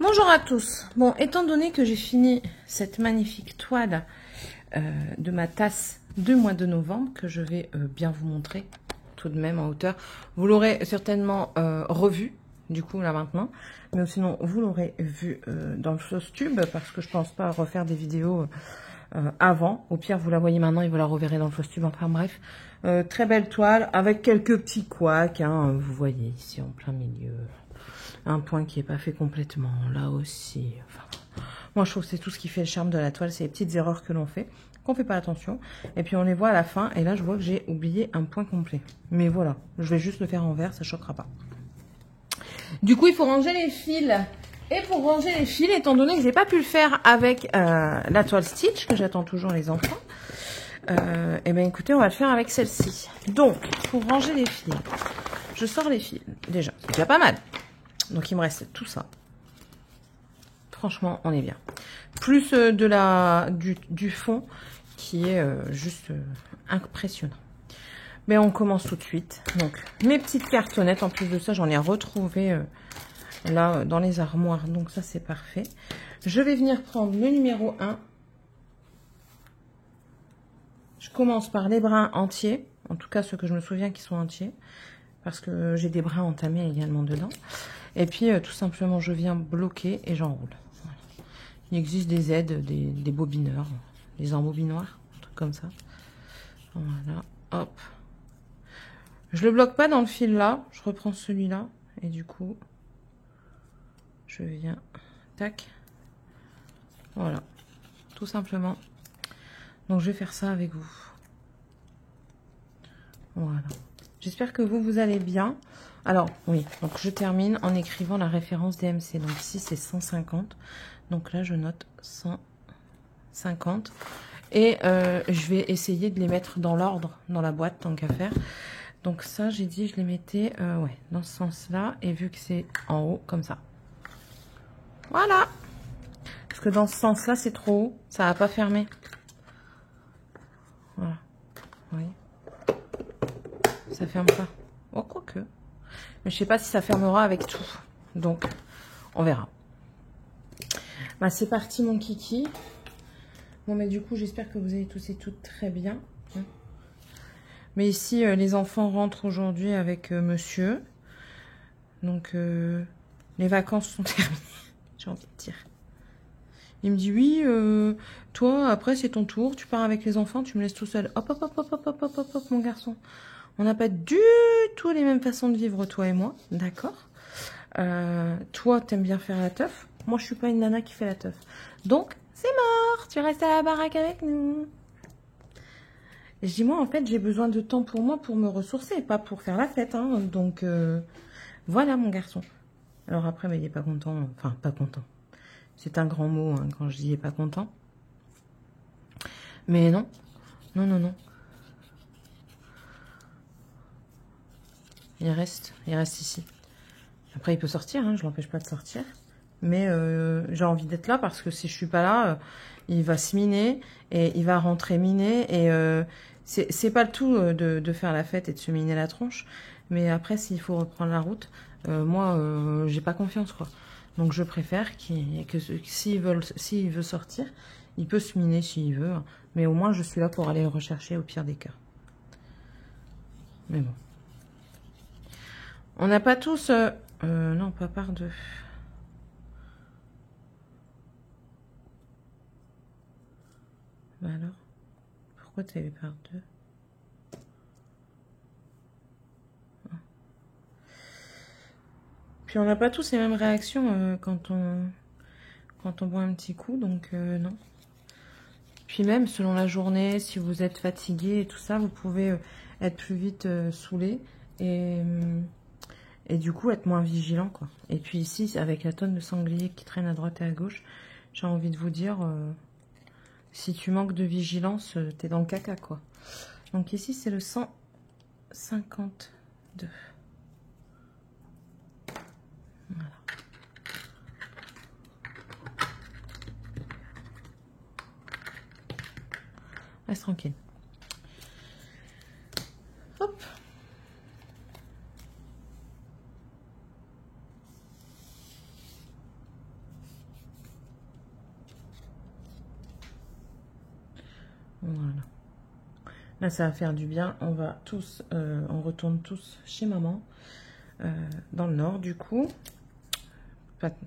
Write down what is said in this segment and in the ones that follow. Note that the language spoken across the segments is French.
Bonjour à tous. Bon, étant donné que j'ai fini cette magnifique toile de ma tasse du mois de novembre, que je vais bien vous montrer tout de même en hauteur, vous l'aurez certainement revu, du coup, là maintenant, mais sinon, vous l'aurez vu dans le sauce tube, parce que je pense pas refaire des vidéos avant. Au pire, vous la voyez maintenant et vous la reverrez dans le sauce tube, enfin bref. Très belle toile, avec quelques petits couacs, hein, vous voyez ici en plein milieu. Un point qui n'est pas fait complètement, là aussi. Enfin, moi, je trouve que c'est tout ce qui fait le charme de la toile, c'est les petites erreurs que l'on fait, qu'on fait pas attention. Et puis, on les voit à la fin, et là, je vois que j'ai oublié un point complet. Mais voilà, je vais juste le faire en vert, ça choquera pas. Du coup, il faut ranger les fils. Et pour ranger les fils, étant donné que j'ai pas pu le faire avec la toile Stitch, que j'attends toujours les enfants, et bien écoutez, on va le faire avec celle-ci. Donc, pour ranger les fils, je sors les fils. Déjà, c'est déjà pas mal. Donc, il me reste tout ça. Franchement, on est bien. Plus du fond qui est juste impressionnant. Mais on commence tout de suite. Donc, mes petites cartonnettes. En plus de ça, j'en ai retrouvé là dans les armoires. Donc, ça, c'est parfait. Je vais venir prendre le numéro 1. Je commence par les brins entiers. En tout cas, ceux que je me souviens qui sont entiers. Parce que j'ai des brins entamés également dedans. Et puis, tout simplement, je viens bloquer et j'enroule. Voilà. Il existe des aides, des bobineurs, des embobinoirs, un truc comme ça. Voilà, hop. Je le bloque pas dans le fil là, je reprends celui-là. Et du coup, je viens, tac. Voilà, tout simplement. Donc, je vais faire ça avec vous. Voilà. J'espère que vous allez bien. Alors, oui, donc je termine en écrivant la référence DMC. Donc ici, c'est 150. Donc là, je note 150. Et je vais essayer de les mettre dans l'ordre, dans la boîte, tant qu'à faire. Donc ça, j'ai dit, je les mettais ouais, dans ce sens-là. Et vu que c'est en haut, comme ça. Voilà. Parce que dans ce sens-là, c'est trop haut. Ça va pas fermer. Voilà. Vous voyez ? Ça ferme pas. Oh, quoique. Mais je sais pas si ça fermera avec tout. Donc, on verra. Bah, c'est parti, mon kiki. Bon, mais du coup, j'espère que vous allez tous et toutes très bien. Mais ici, les enfants rentrent aujourd'hui avec monsieur. Donc, les vacances sont terminées. J'ai envie de dire. Il me dit, oui, toi, après, c'est ton tour. Tu pars avec les enfants, tu me laisses tout seul. Hop, hop, hop, hop, hop, hop, hop, hop, hop, mon garçon. On n'a pas du tout les mêmes façons de vivre, toi et moi, d'accord? Toi, t'aimes bien faire la teuf. Moi, je suis pas une nana qui fait la teuf. Donc, c'est mort. Tu restes à la baraque avec nous. Et je dis, moi, en fait, j'ai besoin de temps pour moi pour me ressourcer, pas pour faire la fête. Hein. Donc, voilà, mon garçon. Alors après, mais il est pas content. Enfin, pas content. C'est un grand mot hein, quand je dis il est pas content. Mais non. Non, non, non. Il reste ici. Après, il peut sortir, hein, je l'empêche pas de sortir. Mais j'ai envie d'être là parce que si je suis pas là, il va se miner et il va rentrer miné. Et c'est pas le tout de faire la fête et de se miner la tronche. Mais après, s'il faut reprendre la route, moi, j'ai pas confiance, quoi. Donc, je préfère que s'il veut sortir, il peut se miner s'il veut. Mais au moins, je suis là pour aller le rechercher au pire des cas. Mais bon. On n'a pas tous... non, pas par deux. Bah alors, pourquoi tu avais par deux? Puis on n'a pas tous les mêmes réactions quand on boit un petit coup, donc non. Puis même, selon la journée, si vous êtes fatigué et tout ça, vous pouvez être plus vite saoulé et du coup être moins vigilant, quoi. Et puis ici, avec la tonne de sangliers qui traîne à droite et à gauche, j'ai envie de vous dire, si tu manques de vigilance, t'es dans le caca, quoi. Donc ici, c'est le 152. Voilà. Reste tranquille. Hop. Voilà. Là, ça va faire du bien. On va tous, on retourne tous chez maman, dans le nord, du coup.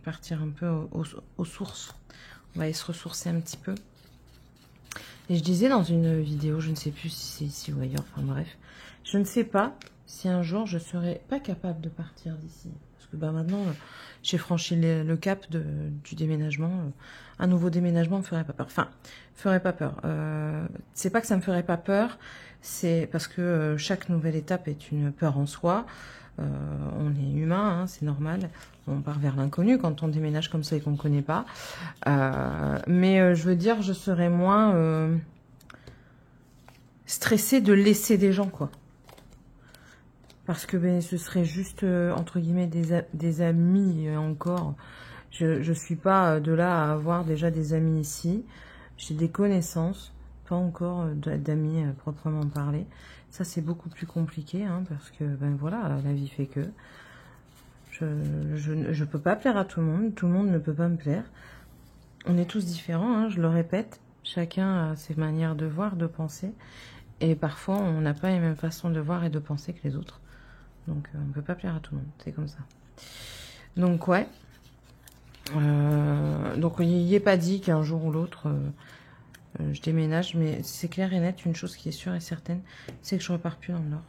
Partir un peu aux sources. On va aller se ressourcer un petit peu. Et je disais dans une vidéo, je ne sais plus si c'est ici ou ailleurs, enfin bref, je ne sais pas si un jour je serai pas capable de partir d'ici. Parce que bah, maintenant, j'ai franchi le cap du déménagement. Un nouveau déménagement me ferait pas peur. Enfin, ferait pas peur. C'est pas que ça me ferait pas peur, c'est parce que chaque nouvelle étape est une peur en soi. On est humain, hein, c'est normal. On part vers l'inconnu quand on déménage comme ça et qu'on ne connaît pas. Mais je veux dire, je serais moins stressée de laisser des gens, quoi. Parce que ben, ce serait juste, entre guillemets, des amis encore. Je suis pas de là à avoir déjà des amis ici. J'ai des connaissances, pas encore d'amis proprement parler. Ça, c'est beaucoup plus compliqué, hein, parce que, ben voilà, la vie fait que... Je peux pas plaire à tout le monde ne peut pas me plaire. On est tous différents, hein, je le répète. Chacun a ses manières de voir, de penser. Et parfois, on n'a pas les mêmes façons de voir et de penser que les autres. Donc, on ne peut pas plaire à tout le monde, c'est comme ça. Donc, ouais. Donc, il n'y est pas dit qu'un jour ou l'autre, je déménage. Mais c'est clair et net, une chose qui est sûre et certaine, c'est que je repars plus dans le Nord.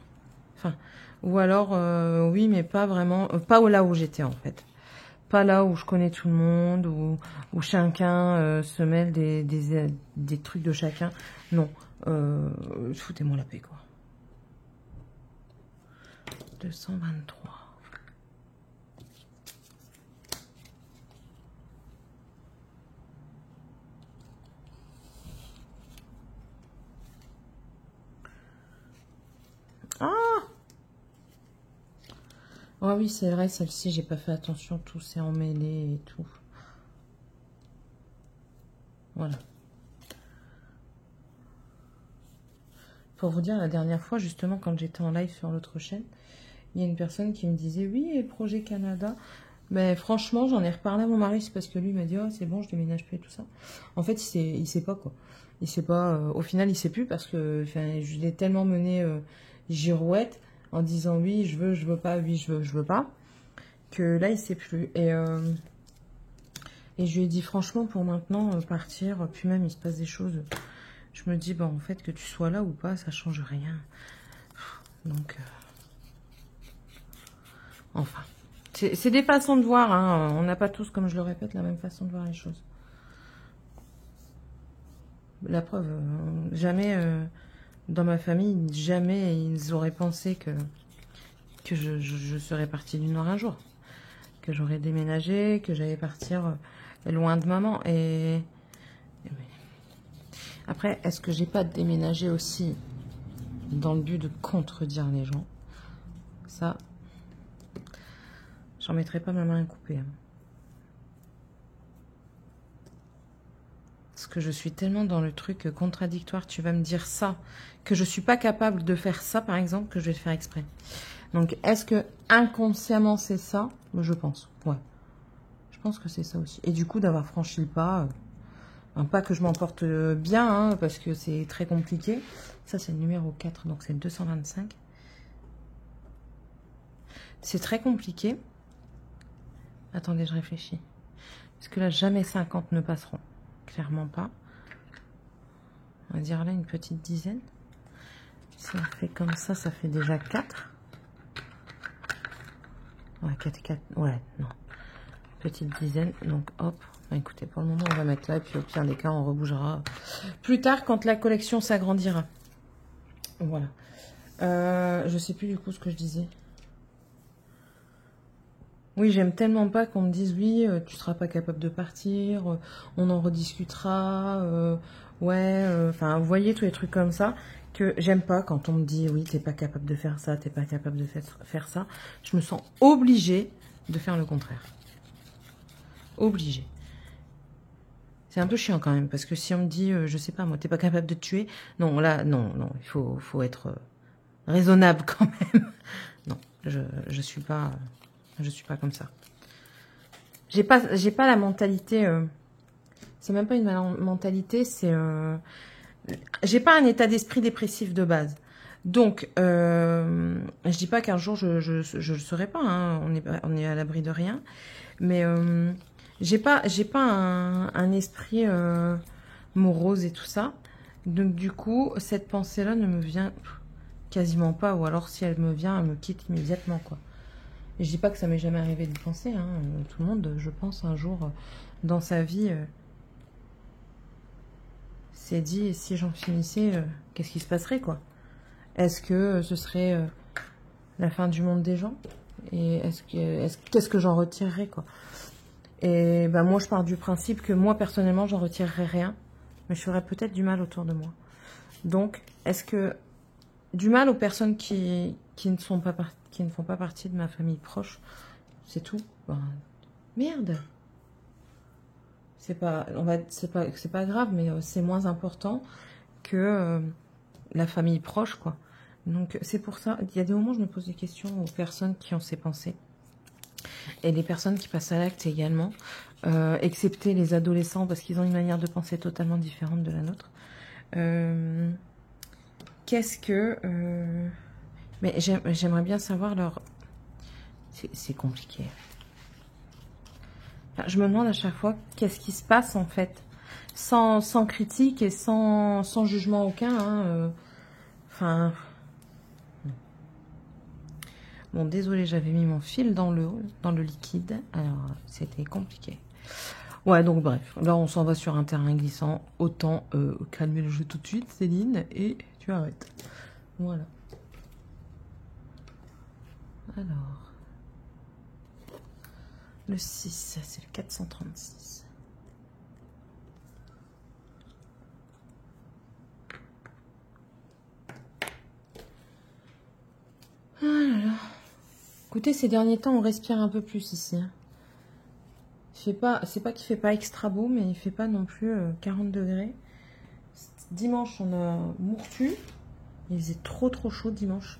Enfin, ou alors, oui, mais pas vraiment, pas là où j'étais en fait. Pas là où je connais tout le monde, où chacun se mêle des trucs de chacun. Non, foutez-moi la paix, quoi. 223. Ah! Oh oui, c'est vrai, celle-ci, j'ai pas fait attention, tout s'est emmêlé et tout. Voilà. Pour vous dire, la dernière fois, justement, quand j'étais en live sur l'autre chaîne, il y a une personne qui me disait, oui, et le projet Canada. Mais franchement, j'en ai reparlé à mon mari, c'est parce que lui m'a dit, oh, c'est bon, je déménage plus et tout ça. En fait, il sait pas, quoi. Il sait pas, au final, il sait plus parce que je l'ai tellement mené girouette en disant oui, je veux pas, oui, je veux pas, que là, il sait plus. Et je lui ai dit, franchement, pour maintenant, partir, puis même, il se passe des choses. Je me dis, bah, en fait, que tu sois là ou pas, ça change rien. Donc, enfin. C'est des façons de voir, hein. On n'a pas tous, comme je le répète, la même façon de voir les choses. La preuve, jamais, dans ma famille, jamais ils auraient pensé que je serais partie du Nord un jour. Que j'aurais déménagé, que j'allais partir loin de maman. Après, est-ce que j'ai pas déménagé aussi dans le but de contredire les gens? Ça, j'en mettrai pas ma main à couper. Hein. Parce que je suis tellement dans le truc contradictoire, tu vas me dire ça, que je suis pas capable de faire ça, par exemple, que je vais le faire exprès. Donc, est-ce que inconsciemment c'est ça? Je pense, ouais. Je pense que c'est ça aussi. Et du coup, d'avoir franchi le pas... Un pas que je m'emporte bien, hein, parce que c'est très compliqué. Ça, c'est le numéro 4, donc c'est le 225. C'est très compliqué. Attendez, je réfléchis. Parce que là, jamais 50 ne passeront. Clairement pas. On va dire là une petite dizaine. Si on fait comme ça fait déjà 4. Ouais, 4. Ouais, non. Petite dizaine, donc hop. Écoutez, pour le moment, on va mettre là, et puis au pire des cas, on rebougera plus tard quand la collection s'agrandira. Voilà. Je sais plus du coup ce que je disais. Oui, j'aime tellement pas qu'on me dise, oui, tu seras pas capable de partir, on en rediscutera, enfin, vous voyez, tous les trucs comme ça, que j'aime pas quand on me dit, oui, t'es pas capable de faire ça, t'es pas capable de faire ça. Je me sens obligée de faire le contraire. Obligée. C'est un peu chiant quand même, parce que si on me dit, je sais pas, moi, t'es pas capable de te tuer, non, là, non, il faut être raisonnable quand même. Non, je suis pas comme ça. J'ai pas la mentalité, c'est même pas une mentalité, c'est j'ai pas un état d'esprit dépressif de base. Donc, je dis pas qu'un jour je le serai pas, hein, on est à l'abri de rien. Mais j'ai pas un esprit morose et tout ça. Donc du coup, cette pensée-là ne me vient quasiment pas. Ou alors si elle me vient, elle me quitte immédiatement, quoi. Et je dis pas que ça m'est jamais arrivé d'y penser. Hein. Tout le monde, je pense, un jour dans sa vie s'est dit, et si j'en finissais, qu'est-ce qui se passerait, quoi? Est-ce que ce serait la fin du monde des gens? Et qu'est-ce que j'en retirerais, quoi? Et ben moi, je pars du principe que moi, personnellement, j'en retirerais rien. Mais je ferais peut-être du mal autour de moi. Donc, est-ce que... Du mal aux personnes qui ne font pas partie de ma famille proche, c'est tout. Ben, merde. C'est pas grave, mais c'est moins important que la famille proche, quoi. Donc, c'est pour ça, il y a des moments où je me pose des questions aux personnes qui ont ces pensées. Et les personnes qui passent à l'acte également, excepté les adolescents, parce qu'ils ont une manière de penser totalement différente de la nôtre. Qu'est-ce que... Mais j'aimerais bien savoir leur... C'est compliqué. Enfin, je me demande à chaque fois qu'est-ce qui se passe, en fait. Sans critique et sans jugement aucun. Hein, enfin... Bon, désolé, j'avais mis mon fil dans le liquide. Alors, c'était compliqué. Ouais, donc bref. Là, on s'en va sur un terrain glissant. Autant calmer le jeu tout de suite, Céline, et tu arrêtes. Voilà. Alors. Le 6, c'est le 436. Ah là là. Écoutez, ces derniers temps, on respire un peu plus ici. Hein. C'est pas qu'il fait pas extra beau, mais il fait pas non plus 40 degrés. Dimanche, on a mourtu. Il faisait trop chaud dimanche.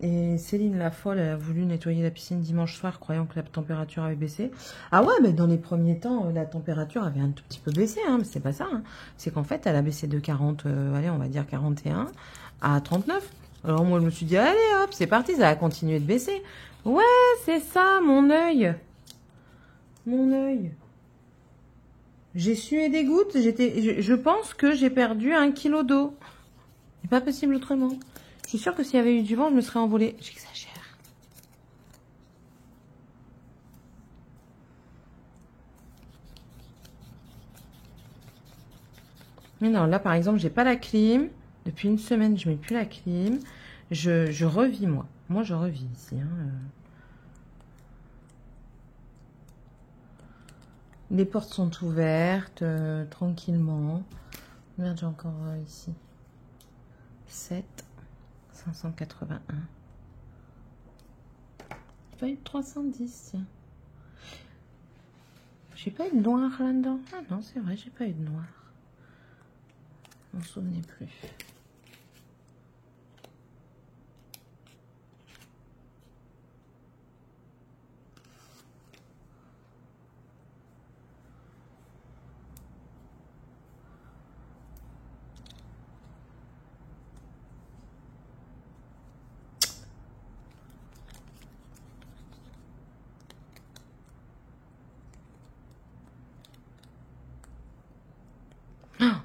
Et Céline, la folle, elle a voulu nettoyer la piscine dimanche soir, croyant que la température avait baissé. Ah ouais, mais dans les premiers temps, la température avait un tout petit peu baissé. Hein, mais c'est pas ça. Hein. C'est qu'en fait, elle a baissé de 40, allez, on va dire 41 à 39. Alors moi, je me suis dit, allez hop, c'est parti, ça va continuer de baisser. Ouais, c'est ça, mon œil. Mon œil. J'ai sué des gouttes. Je pense que j'ai perdu 1 kilo d'eau. C'est pas possible autrement. Je suis sûre que s'il y avait eu du vent, je me serais envolée. J'exagère. Mais non, là par exemple, j'ai pas la clim. Depuis une semaine, je mets plus la clim. Je revis, moi. Moi, je revis ici. Hein. Les portes sont ouvertes, tranquillement. Merde, j'ai encore ici. 7, 581. J'ai pas eu de 310, tiens. J'ai pas eu de noir là-dedans. Ah non, c'est vrai, j'ai pas eu de noir. Je m'en souvenais plus.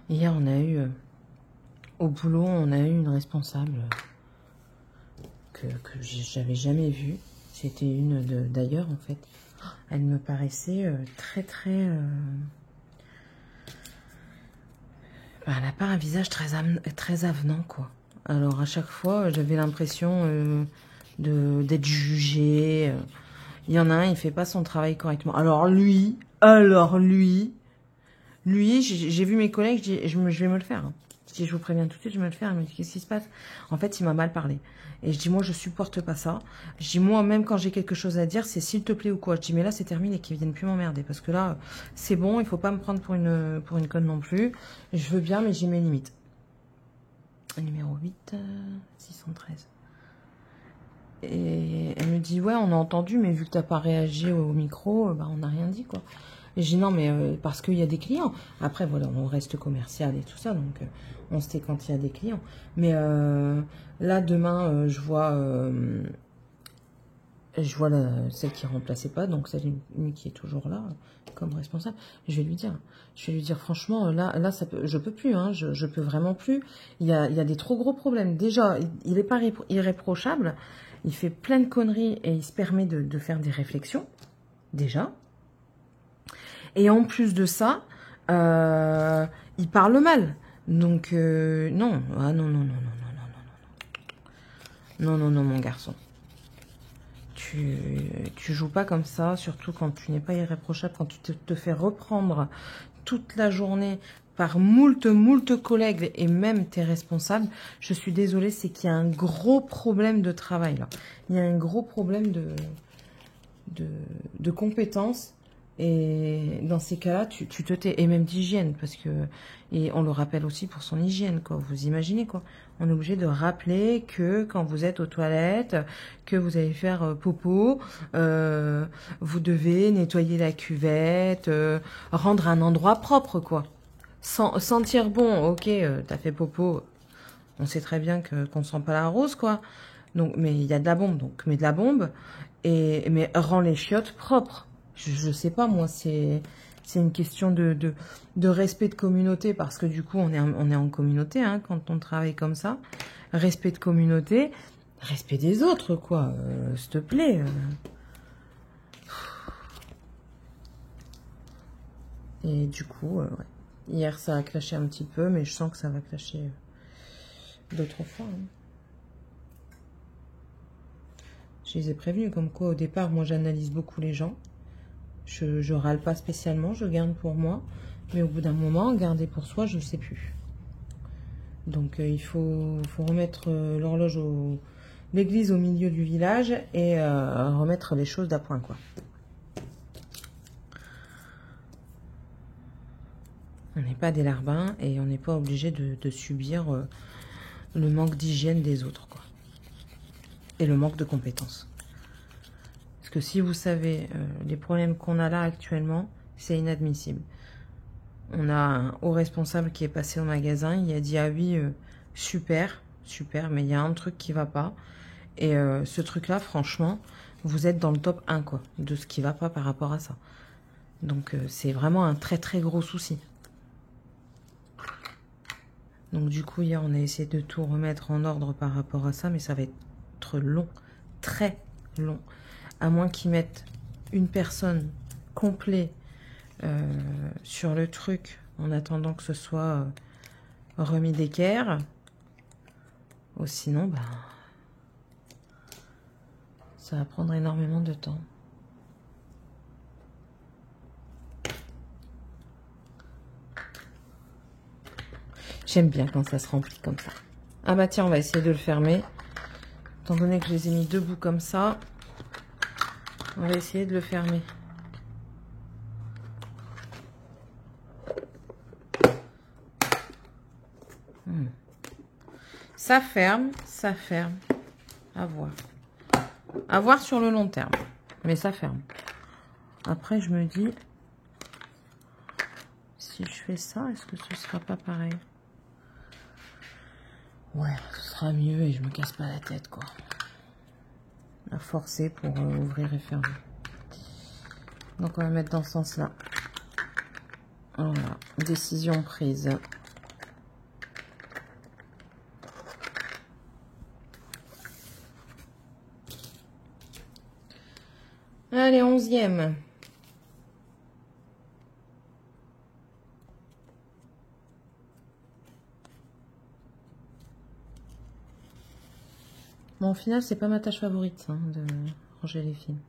Hier, on a eu, au boulot, on a eu une responsable que j'avais jamais vue. C'était une d'ailleurs, en fait. Elle me paraissait très... Elle n'a pas un visage très avenant, quoi. Alors, à chaque fois, j'avais l'impression d'être jugée. Il y en a un, il fait pas son travail correctement. Alors lui... Lui, j'ai vu mes collègues, je dis, je vais me le faire. Hein. Je dis, je vous préviens tout de suite, je vais me le faire. Il me dit, qu'est-ce qui se passe? En fait, il m'a mal parlé. Et je dis, moi, je supporte pas ça. Je dis, moi, même quand j'ai quelque chose à dire, c'est s'il te plaît ou quoi. Je dis, mais là, c'est terminé, qu'ils viennent plus m'emmerder. Parce que là, c'est bon, il faut pas me prendre pour une conne non plus. Je veux bien, mais j'ai mes limites. Numéro 8, 613. Et elle me dit, ouais, on a entendu, mais vu que t'as pas réagi au micro, bah, on n'a rien dit, quoi. Et j'ai dit non, mais parce qu'il y a des clients. Après, voilà, on reste commercial et tout ça, donc on se tait quand il y a des clients. Mais là, demain, je vois celle qui remplaçait pas, donc celle qui est toujours là comme responsable. Je vais lui dire franchement, là ça peut, je peux plus, hein, je peux vraiment plus. Il y a des trop gros problèmes. Déjà, il est pas irréprochable, il fait plein de conneries et il se permet de faire des réflexions, déjà. Et en plus de ça, il parle mal. Donc non, ah non, non, non, non, non, non, non, non, non, non, mon garçon. Tu joues pas comme ça, surtout quand tu n'es pas irréprochable, quand tu te fais reprendre toute la journée par moult collègues et même tes responsables. Je suis désolée, c'est qu'il y a un gros problème de travail là. Il y a un gros problème de compétences. Et dans ces cas-là, tu te tais. Et même d'hygiène, parce que... Et on le rappelle aussi pour son hygiène, quoi. Vous imaginez, quoi. On est obligé de rappeler que quand vous êtes aux toilettes, que vous allez faire popo, vous devez nettoyer la cuvette, rendre un endroit propre, quoi. Sentir bon, ok, t'as fait popo, on sait très bien qu'on sent pas la rose, quoi. Donc, mais il y a de la bombe, donc mets de la bombe, mais rends les chiottes propres. Je sais pas, moi, c'est une question de respect de communauté, parce que du coup, on est en communauté, hein, quand on travaille comme ça. Respect de communauté, respect des autres, quoi, s'il te plaît. Et du coup, ouais. Hier, ça a clashé un petit peu, mais je sens que ça va clasher d'autres fois. Hein. Je les ai prévenus, comme quoi, au départ, moi, j'analyse beaucoup les gens. Je râle pas spécialement, je garde pour moi. Mais au bout d'un moment, garder pour soi, je ne sais plus. Donc, il faut remettre l'horloge l'église au milieu du village et remettre les choses d'appoint, quoi. On n'est pas des larbins et on n'est pas obligé de subir le manque d'hygiène des autres, quoi. Et le manque de compétences. Parce que si vous savez les problèmes qu'on a là actuellement, c'est inadmissible. On a un haut responsable qui est passé au magasin, il a dit ah oui, super, mais il y a un truc qui va pas. Et ce truc-là, franchement, vous êtes dans le top 1, quoi, de ce qui va pas par rapport à ça. Donc c'est vraiment un très très gros souci. Donc du coup, hier, on a essayé de tout remettre en ordre par rapport à ça, mais ça va être long, très long. À moins qu'ils mettent une personne complète sur le truc, en attendant que ce soit remis d'équerre. Ou sinon, bah, ça va prendre énormément de temps. J'aime bien quand ça se remplit comme ça. Ah bah tiens, on va essayer de le fermer. Étant donné que je les ai mis debout comme ça, on va essayer de le fermer. Ça ferme, ça ferme. À voir. À voir sur le long terme. Mais ça ferme. Après, je me dis, si je fais ça, est-ce que ce sera pas pareil? Ouais, ce sera mieux et je me casse pas la tête, quoi. À forcer pour ouvrir et fermer. Donc, on va mettre dans ce sens-là. Voilà, décision prise. Allez, 11e. Bon, au final, c'est pas ma tâche favorite, hein, de ranger les films.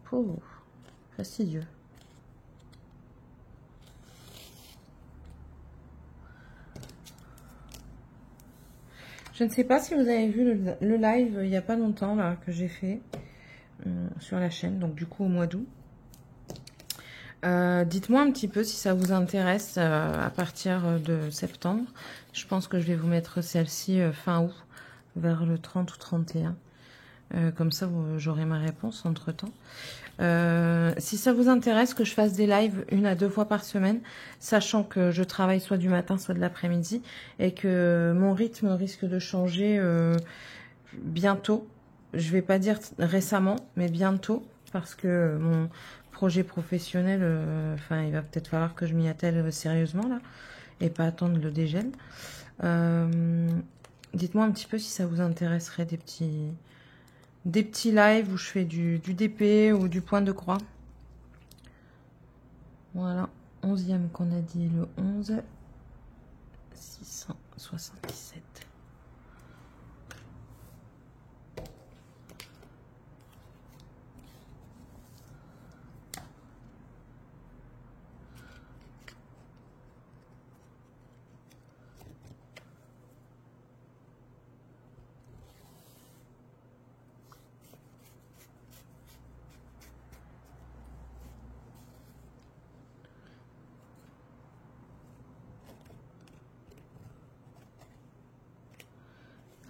Pauvre, fastidieux. Je ne sais pas si vous avez vu le live il n'y a pas longtemps là que j'ai fait sur la chaîne, donc du coup au mois d'août. Dites-moi un petit peu si ça vous intéresse à partir de septembre. Je pense que je vais vous mettre celle-ci fin août, vers le 30 ou 31. Comme ça, j'aurai ma réponse entre-temps. Si ça vous intéresse que je fasse des lives 1 à 2 fois par semaine, sachant que je travaille soit du matin, soit de l'après-midi, et que mon rythme risque de changer bientôt. Je vais pas dire récemment, mais bientôt, parce que mon projet professionnel, enfin, il va peut-être falloir que je m'y attelle sérieusement là, et pas attendre le dégel. Dites-moi un petit peu si ça vous intéresserait des petits lives où je fais du DP ou du point de croix. Voilà, 11e qu'on a dit, le 11, 677.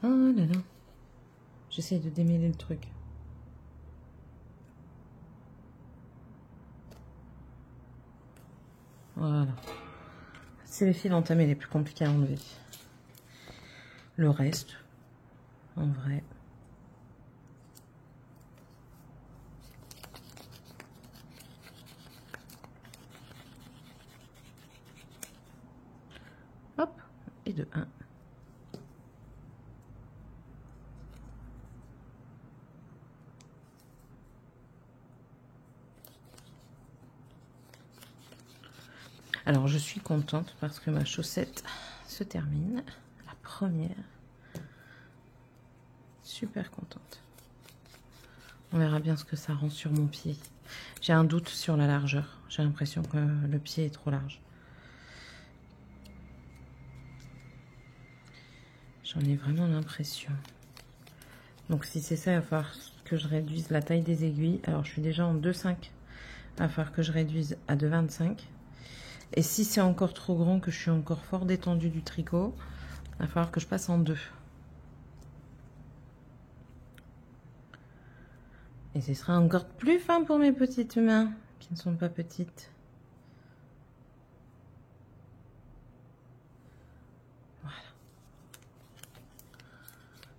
Oh là là. J'essaie de démêler le truc. Voilà. C'est les fils entamés les plus compliqués à enlever. Le reste, en vrai. Hop, et de 1. Alors, je suis contente parce que ma chaussette se termine. La première. Super contente. On verra bien ce que ça rend sur mon pied. J'ai un doute sur la largeur. J'ai l'impression que le pied est trop large. J'en ai vraiment l'impression. Donc, si c'est ça, il va falloir que je réduise la taille des aiguilles. Alors, je suis déjà en 2,5. Il va falloir que je réduise à 2,25. Et si c'est encore trop grand, que je suis encore fort détendue du tricot, il va falloir que je passe en 2. Et ce sera encore plus fin pour mes petites mains, qui ne sont pas petites. Voilà.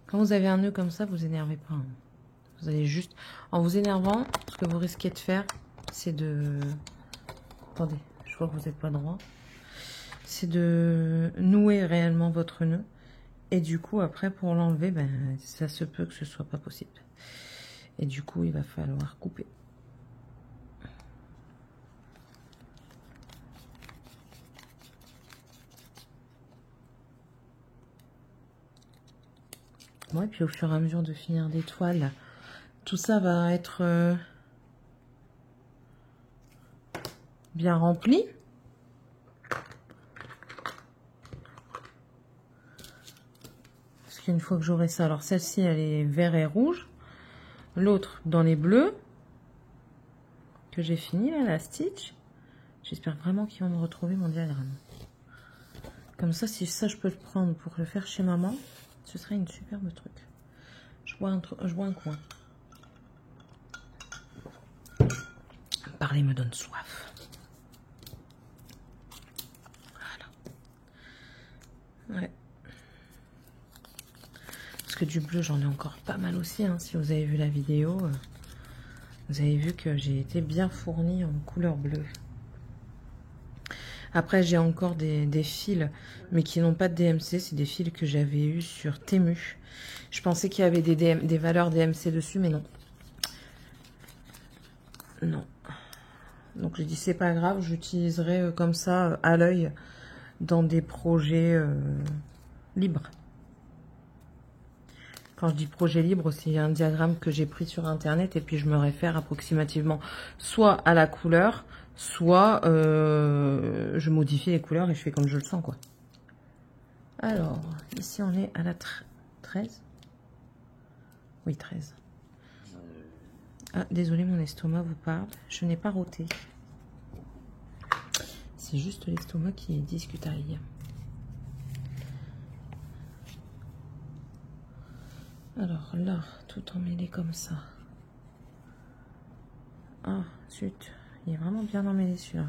Quand vous avez un nœud comme ça, vous énervez pas. Hein. Vous allez juste... En vous énervant, ce que vous risquez de faire, c'est de... Attendez, je vois que vous n'êtes pas droit. C'est de nouer réellement votre nœud. Et du coup, après, pour l'enlever, ben, ça se peut que ce soit pas possible. Et du coup, il va falloir couper. Bon, et puis au fur et à mesure de finir des toiles, tout ça va être bien rempli. Parce qu'une fois que j'aurai ça, alors celle-ci, elle est vert et rouge. L'autre dans les bleus, que j'ai fini, là, la stitch. J'espère vraiment qu'ils vont me retrouver mon diagramme. Comme ça, si ça, je peux le prendre pour le faire chez maman, ce serait une superbe truc. Je bois un coin. Parler me donne soif. Voilà. Ouais. Parce que du bleu, j'en ai encore pas mal aussi. Hein. Si vous avez vu la vidéo, vous avez vu que j'ai été bien fournie en couleur bleue. Après, j'ai encore des fils, mais qui n'ont pas de DMC. C'est des fils que j'avais eu sur Temu. Je pensais qu'il y avait des valeurs DMC dessus, mais non. Non. Donc, j'ai dit, c'est pas grave, j'utiliserai comme ça, à l'œil, dans des projets libres. Quand je dis projet libre, c'est un diagramme que j'ai pris sur Internet et puis je me réfère approximativement soit à la couleur, soit je modifie les couleurs et je fais comme je le sens, quoi. Alors, ici on est à la 13. Oui, 13. Ah, désolé, mon estomac vous parle. Je n'ai pas roté. C'est juste l'estomac qui est discutable. Alors là, tout emmêlé comme ça. Oh, zut. Il est vraiment bien emmêlé celui-là.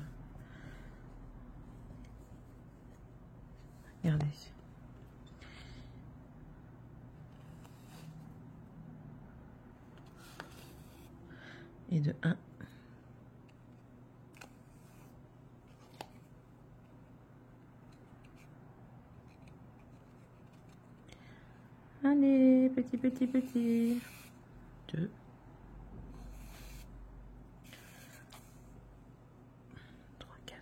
Regardez. Et de 1. Allez, petit, petit, petit. 2. 3, 4.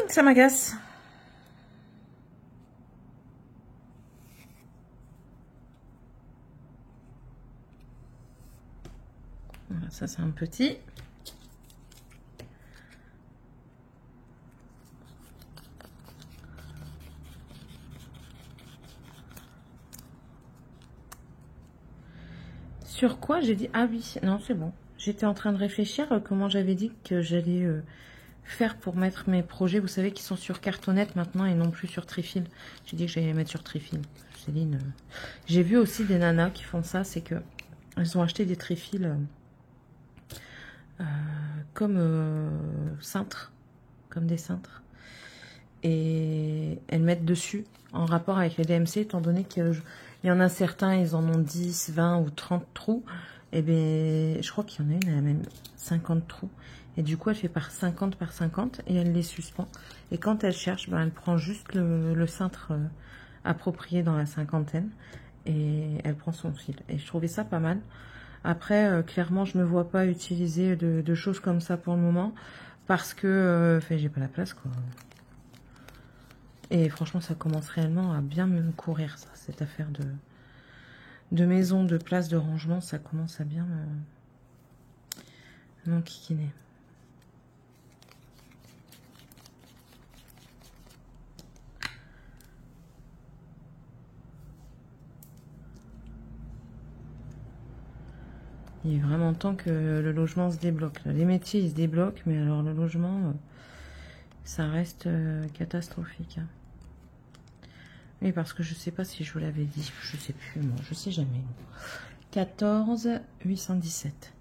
Ça m'agace. Voilà, ça c'est un petit. Sur quoi j'ai dit... Ah oui, non c'est bon. J'étais en train de réfléchir comment j'avais dit que j'allais faire pour mettre mes projets, vous savez, qui sont sur cartonnette maintenant et non plus sur trifil. J'ai dit que j'allais les mettre sur trifil. Céline, j'ai vu aussi des nanas qui font ça, c'est que elles ont acheté des trifils comme cintres, comme des cintres, et elles mettent dessus en rapport avec les DMC, étant donné qu'il y en a certains, ils en ont 10, 20 ou 30 trous. Et bien, je crois qu'il y en a une, elle a même 50 trous. Et du coup, elle fait par 50 par 50 et elle les suspend. Et quand elle cherche, ben, elle prend juste le cintre approprié dans la cinquantaine et elle prend son fil. Et je trouvais ça pas mal. Après, clairement, je me vois pas utiliser de choses comme ça pour le moment parce que j'ai pas la place, quoi. Et franchement, ça commence réellement à bien me courir, ça, cette affaire de maison, de place, de rangement, ça commence à bien m'enquiquiner. Il est vraiment temps que le logement se débloque. Les métiers, ils se débloquent, mais alors le logement, ça reste catastrophique. Oui, parce que je sais pas si je vous l'avais dit, je sais plus, moi, je sais jamais. 14 817.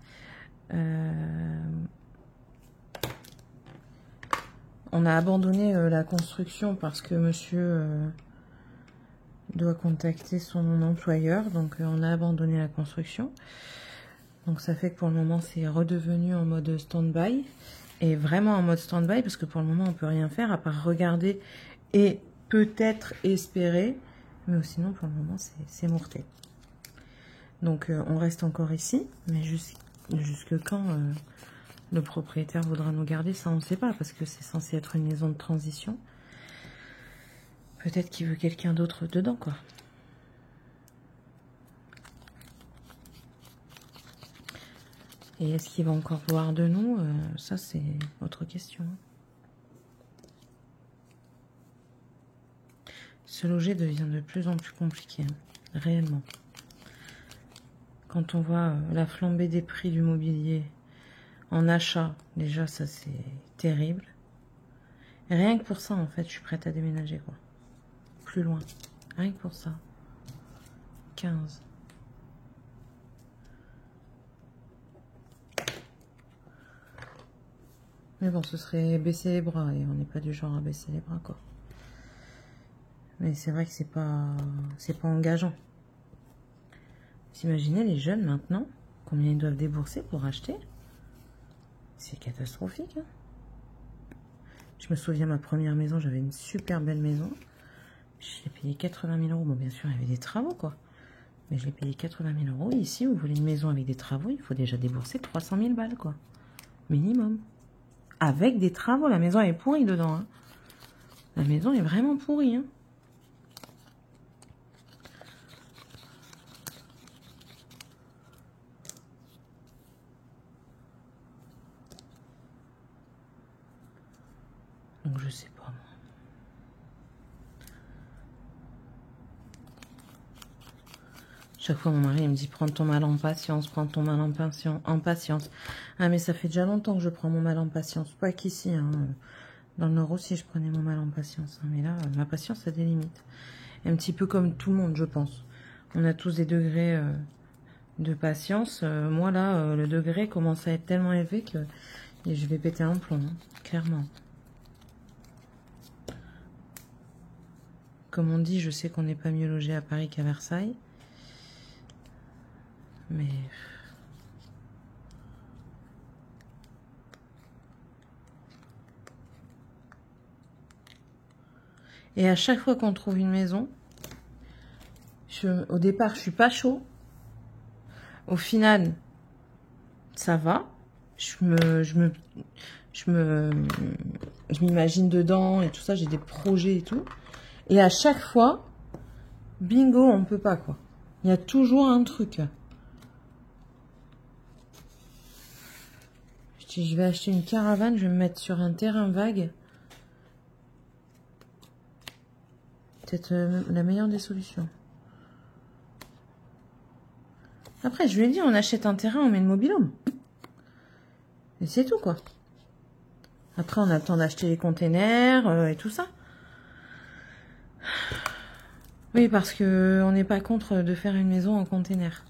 On a abandonné la construction parce que monsieur doit contacter son employeur, donc on a abandonné la construction. Donc ça fait que pour le moment c'est redevenu en mode stand-by, et vraiment en mode stand-by parce que pour le moment on peut rien faire à part regarder et peut-être espérer, mais sinon pour le moment c'est mortel. Donc on reste encore ici, mais jusque quand le propriétaire voudra nous garder, ça on ne sait pas, parce que c'est censé être une maison de transition. Peut-être qu'il veut quelqu'un d'autre dedans, quoi. Et est-ce qu'il va encore voir de nous? Ça, c'est autre question. Se loger devient de plus en plus compliqué, hein, réellement. Quand on voit la flambée des prix du mobilier en achat, déjà, ça, c'est terrible. Et rien que pour ça, en fait, je suis prête à déménager, quoi. Plus loin. Rien que pour ça. 15. Mais bon, ce serait baisser les bras, et on n'est pas du genre à baisser les bras, quoi. Mais c'est vrai que c'est pas engageant. Vous imaginez les jeunes maintenant, combien ils doivent débourser pour acheter? C'est catastrophique, hein. Je me souviens, ma première maison, j'avais une super belle maison. Je l'ai payé 80 000 euros. Bon, bien sûr, il y avait des travaux, quoi. Mais je l'ai payé 80 000 euros. Ici, vous voulez une maison avec des travaux, il faut déjà débourser 300 000 balles, quoi. Minimum. Avec des travaux. La maison est pourrie dedans, hein. La maison est vraiment pourrie, hein. Donc je sais pas moi. Chaque fois mon mari il me dit prends ton mal en patience, prends ton mal en patience. Ah mais ça fait déjà longtemps que je prends mon mal en patience. Pas qu'ici, hein. Dans le Nord aussi je prenais mon mal en patience. Hein. Mais là, ma patience a des limites. Un petit peu comme tout le monde je pense. On a tous des degrés de patience. Moi là, le degré commence à être tellement élevé que je vais péter un plomb, hein, clairement. Comme on dit, je sais qu'on n'est pas mieux logé à Paris qu'à Versailles. Mais... Et à chaque fois qu'on trouve une maison, au départ, je suis pas chaud. Au final, ça va. Je m'imagine dedans et tout ça. J'ai des projets et tout. Et à chaque fois, bingo, on peut pas, quoi. Il y a toujours un truc. Je vais acheter une caravane, je vais me mettre sur un terrain vague. Peut-être la meilleure des solutions. Après, je lui ai dit, on achète un terrain, on met le mobil-home. Et c'est tout, quoi. Après, on a le temps d'acheter les containers et tout ça. Oui, parce que on n'est pas contre de faire une maison en container.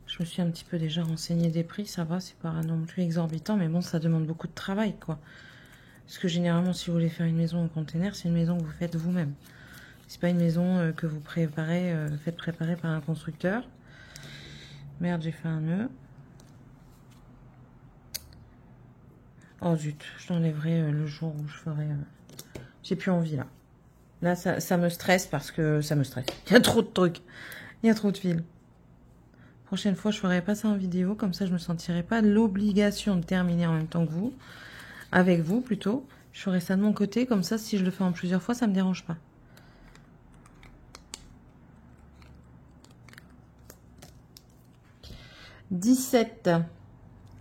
Je me suis un petit peu déjà renseigné des prix, ça va, c'est pas non plus exorbitant, mais bon, ça demande beaucoup de travail, quoi. Parce que généralement, si vous voulez faire une maison en container, c'est une maison que vous faites vous-même. C'est pas une maison que vous préparez, faites préparer par un constructeur. Merde, j'ai fait un nœud. Oh zut, je l'enlèverai le jour où je ferai... J'ai plus envie, là. Là, ça me stresse parce que ça me stresse. Il y a trop de trucs. Il y a trop de fils. Prochaine fois, je ferai pas ça en vidéo. Comme ça, je me sentirai pas l'obligation de terminer en même temps que vous. Avec vous, plutôt. Je ferai ça de mon côté. Comme ça, si je le fais en plusieurs fois, ça me dérange pas. « 17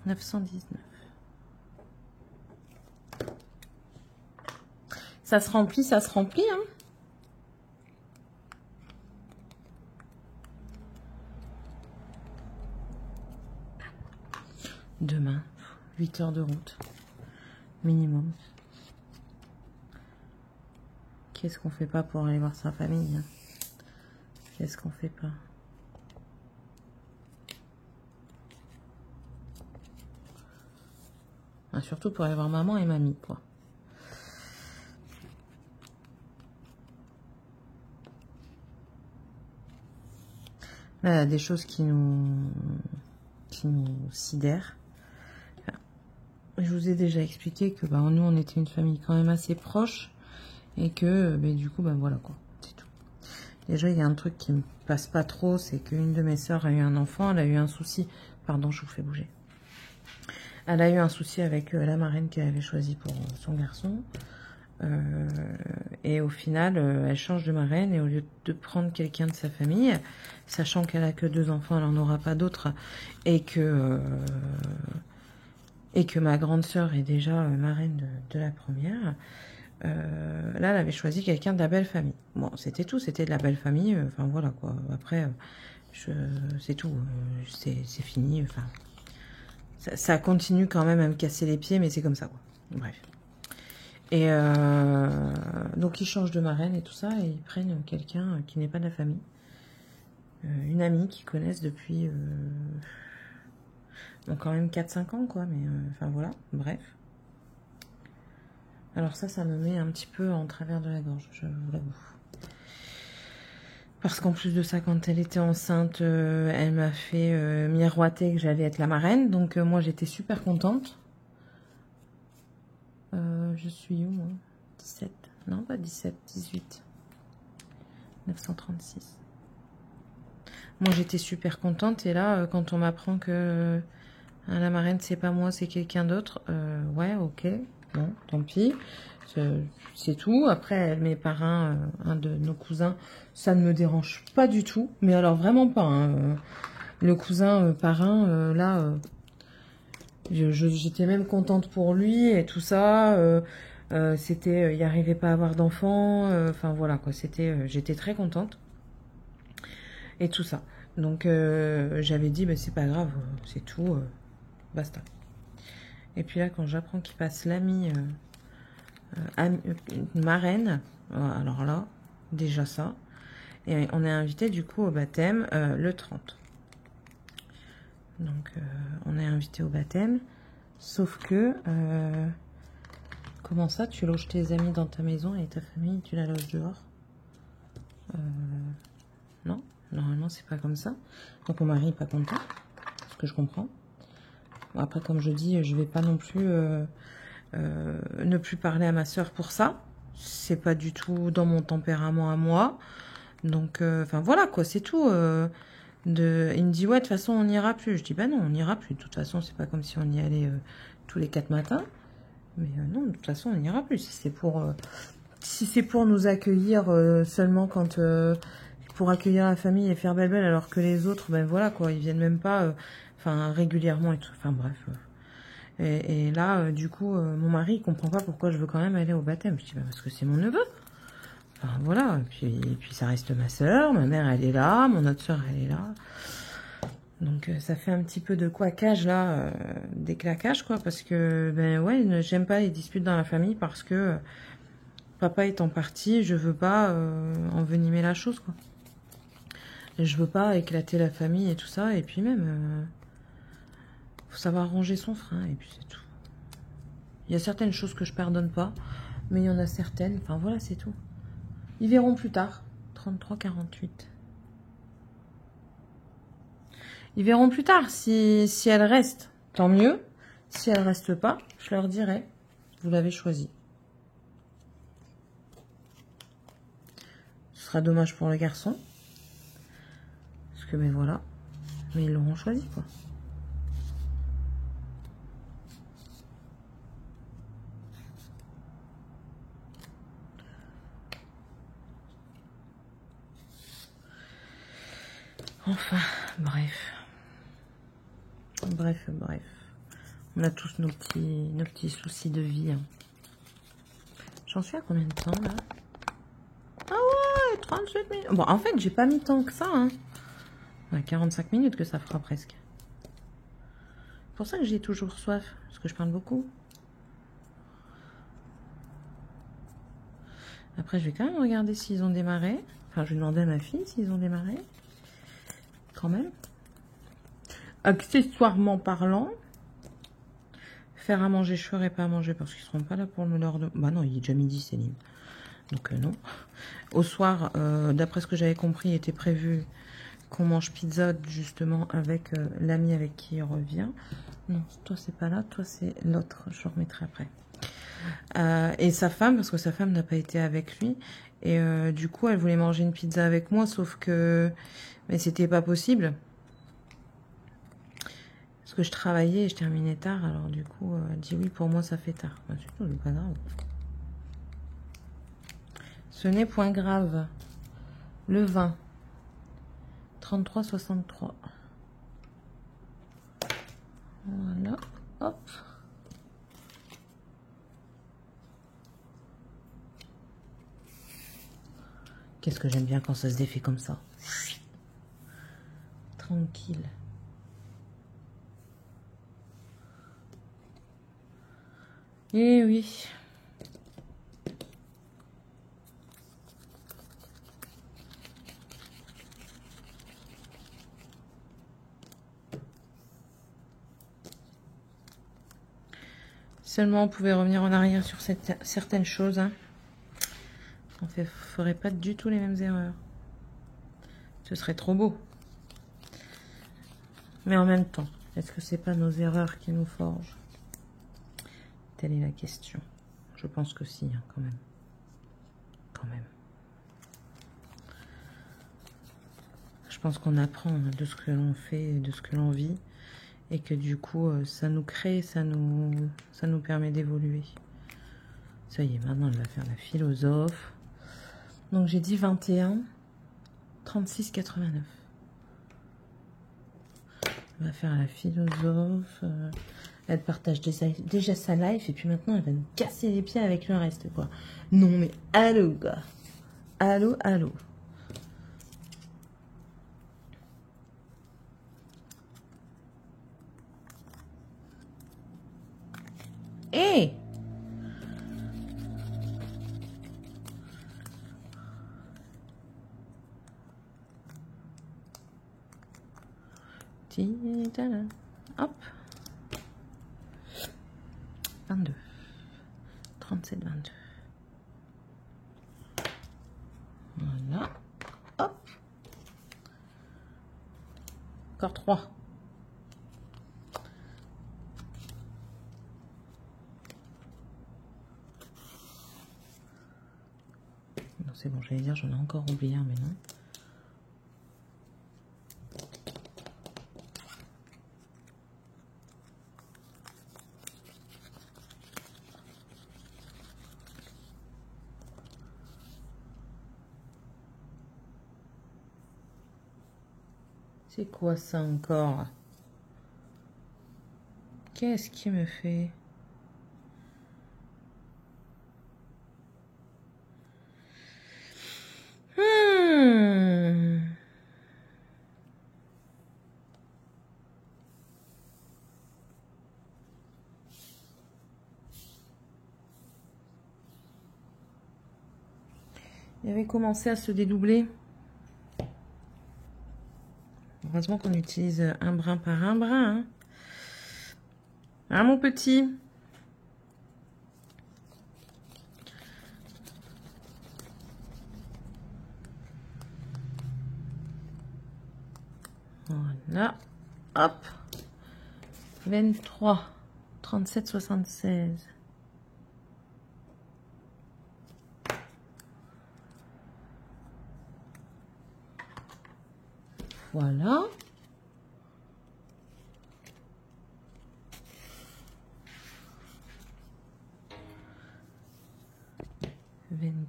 919. Ça se remplit, hein. Demain, 8 heures de route. Minimum. Qu'est-ce qu'on fait pas pour aller voir sa famille, hein? Qu'est-ce qu'on fait pas? Ah, surtout pour aller voir maman et mamie, quoi. Là, il y a des choses qui nous sidèrent. Enfin, je vous ai déjà expliqué que bah, nous, on était une famille quand même assez proche. Et que, bah, du coup, bah, voilà, quoi. C'est tout. Déjà, il y a un truc qui me passe pas trop, c'est qu'une de mes sœurs a eu un enfant, elle a eu un souci. Pardon, je vous fais bouger. Elle a eu un souci avec la marraine qu'elle avait choisie pour son garçon. Et au final, elle change de marraine et au lieu de prendre quelqu'un de sa famille, sachant qu'elle a que 2 enfants, elle n'en aura pas d'autres, et que ma grande sœur est déjà marraine de la première, là, elle avait choisi quelqu'un de la belle famille. Bon, c'était tout, c'était de la belle famille, enfin voilà quoi. Après, c'est tout, c'est fini, enfin... Ça continue quand même à me casser les pieds, mais c'est comme ça, quoi. Bref. Et donc, ils changent de marraine et tout ça, et ils prennent quelqu'un qui n'est pas de la famille. Une amie qu'ils connaissent depuis... bon, quand même 4-5 ans, quoi, mais... enfin, voilà, bref. Alors ça me met un petit peu en travers de la gorge, je vous l'avoue. Parce qu'en plus de ça, quand elle était enceinte, elle m'a fait miroiter que j'allais être la marraine. Donc moi, j'étais super contente. Je suis où, moi? 17. Non, pas 17, 18. 936. Moi, j'étais super contente. Et là, quand on m'apprend que la marraine, c'est pas moi, c'est quelqu'un d'autre. Ouais, ok. Bon, tant pis. C'est tout. Après, mes parrains, un de nos cousins, ça ne me dérange pas du tout. Mais alors, vraiment pas. Hein. Le cousin parrain, là, J'étais même contente pour lui et tout ça. C'était, il n'arrivait pas à avoir d'enfants. Enfin voilà quoi, j'étais très contente et tout ça. Donc j'avais dit, bah, c'est pas grave, c'est tout, basta. Et puis là, quand j'apprends qu'il passe l'ami marraine, alors là, déjà ça. Et on est invité du coup au baptême le 30. Donc on est invité au baptême. Sauf que, comment ça, tu loges tes amis dans ta maison et ta famille, tu la loges dehors? Non, normalement c'est pas comme ça. Donc mon mari n'est pas content, ce que je comprends. Bon, après, comme je dis, je vais pas non plus ne plus parler à ma soeur pour ça. C'est pas du tout dans mon tempérament à moi. Donc, enfin voilà quoi, c'est tout. Il me dit, ouais, de toute façon, on n'ira plus. Je dis, bah non, on n'ira plus. De toute façon, c'est pas comme si on y allait tous les 4 matins. Mais non, de toute façon, on n'ira plus. Si c'est pour nous accueillir seulement quand... pour accueillir la famille et faire belle-belle, alors que les autres, ben voilà, quoi, ils viennent même pas, enfin, régulièrement et tout. Enfin, bref. Et là, du coup, mon mari, il comprend pas pourquoi je veux quand même aller au baptême. Je dis, bah, parce que c'est mon neveu. Enfin, voilà, et puis ça reste ma soeur, ma mère elle est là, mon autre soeur elle est là. Donc ça fait un petit peu de couaquage là, des claquages quoi, parce que ben ouais, j'aime pas les disputes dans la famille parce que papa étant parti, je veux pas envenimer la chose quoi. Et je veux pas éclater la famille et tout ça, et puis même, faut savoir ranger son frein, et puis c'est tout. Il y a certaines choses que je pardonne pas, mais il y en a certaines, enfin voilà, c'est tout. Ils verront plus tard. 33-48. Ils verront plus tard. Si elle reste, tant mieux. Si elle reste pas, je leur dirai. Vous l'avez choisi. Ce sera dommage pour le garçon. Parce que, ben voilà. Mais ils l'auront choisi, quoi. Enfin, bref. Bref. On a tous nos petits soucis de vie. Hein. J'en suis à combien de temps, là? Ah ouais, 37 minutes. Bon, en fait, j'ai pas mis tant que ça. Hein. Ouais, 45 minutes que ça fera presque. C'est pour ça que j'ai toujours soif. Parce que je parle beaucoup. Après, je vais quand même regarder s'ils ont démarré. Enfin, je vais demander à ma fille s'ils ont démarré. Quand même. Accessoirement parlant, faire à manger, je ferai pas à manger parce qu'ils seront pas là pour leur... Bah non, il est déjà midi, Céline. Donc non. Au soir, d'après ce que j'avais compris, il était prévu qu'on mange pizza justement avec l'ami avec qui il revient. Non, toi c'est pas là, toi c'est l'autre. Je le remettrai après. Et sa femme, parce que sa femme n'a pas été avec lui. Et du coup, elle voulait manger une pizza avec moi, sauf que mais c'était pas possible. Parce que je travaillais et je terminais tard. Alors du coup, elle dit oui, pour moi ça fait tard. Bah, c'est tout, c'est pas grave. Ce n'est point grave. Le 20. 33,63. Voilà. Hop. Qu'est-ce que j'aime bien quand ça se défait comme ça. Tranquille. Eh oui. Seulement on pouvait revenir en arrière sur certaines choses. Hein. On ne ferait pas du tout les mêmes erreurs. Ce serait trop beau. Mais en même temps, est-ce que c'est pas nos erreurs qui nous forgent? Telle est la question. Je pense que si, hein, quand même. Quand même. Je pense qu'on apprend de ce que l'on fait, de ce que l'on vit. Et que du coup, ça nous crée, ça nous permet d'évoluer. Ça y est, maintenant, elle va faire la philosophe. Donc, j'ai dit 21, 36,89. Elle va faire la philosophe. Elle partage déjà sa life et puis maintenant elle va nous casser les pieds avec le reste, quoi. Non mais allô, gars. Allô, allô. Hé! Hop. 22. 37, 22. Voilà. Hop. Encore 3. Non, c'est bon, j'allais dire, j'en ai encore oublié un, mais non. C'est quoi ça encore? Qu'est-ce qui me fait? Il avait commencé à se dédoubler. Heureusement qu'on utilise un brin par un brin. Hein, hein mon petit? Voilà. Hop. 23. 37, 76. Voilà.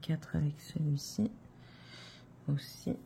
Quatre avec celui-ci aussi.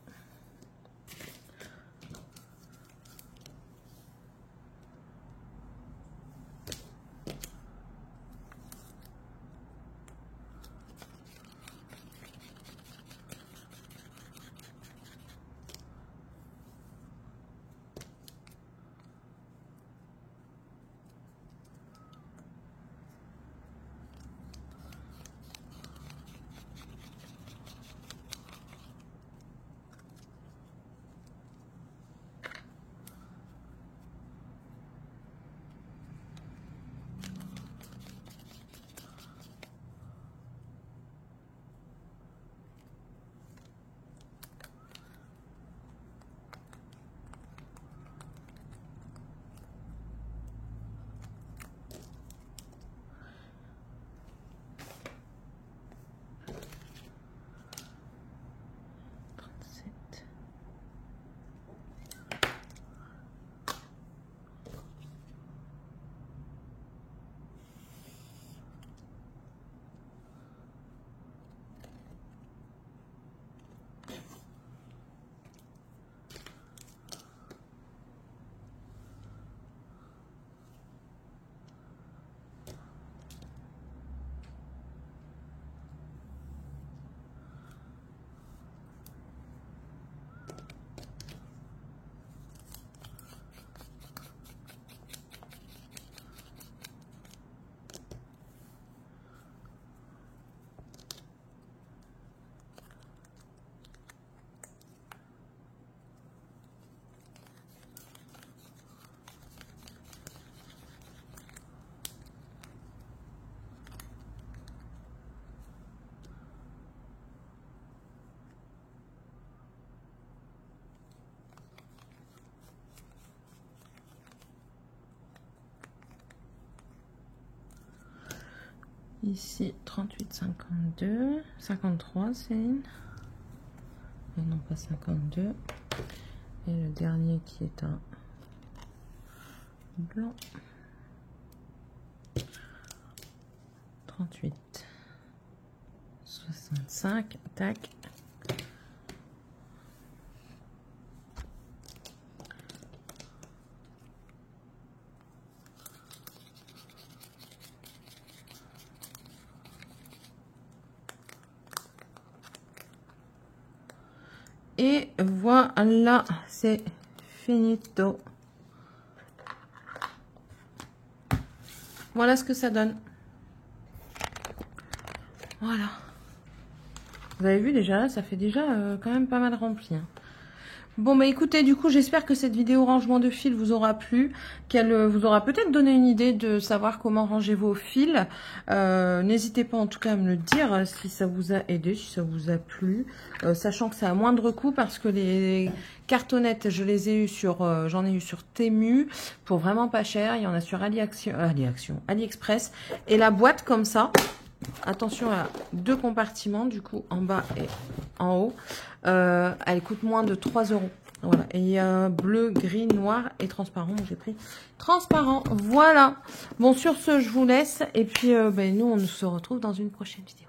Ici, 38, 52, 53, c'est une. Et non, pas 52. Et le dernier qui est un blanc. 38, 65, tac. Et voilà, c'est finito. Voilà ce que ça donne. Voilà. Vous avez vu déjà, là, ça fait déjà quand même pas mal rempli. Hein. Bon, bah écoutez, du coup, j'espère que cette vidéo rangement de fils vous aura plu, qu'elle vous aura peut-être donné une idée de savoir comment ranger vos fils. N'hésitez pas en tout cas à me le dire si ça vous a aidé, si ça vous a plu, sachant que c'est à moindre coût parce que les cartonnettes, je les ai eu sur, j'en ai eu sur Temu pour vraiment pas cher. Il y en a sur AliExpress. Et la boîte comme ça. Attention à 2 compartiments, du coup, en bas et en haut. Elle coûte moins de 3 €. Voilà. Et il y a bleu, gris, noir et transparent. J'ai pris transparent. Voilà. Bon, sur ce, je vous laisse. Et puis, nous, on se retrouve dans une prochaine vidéo.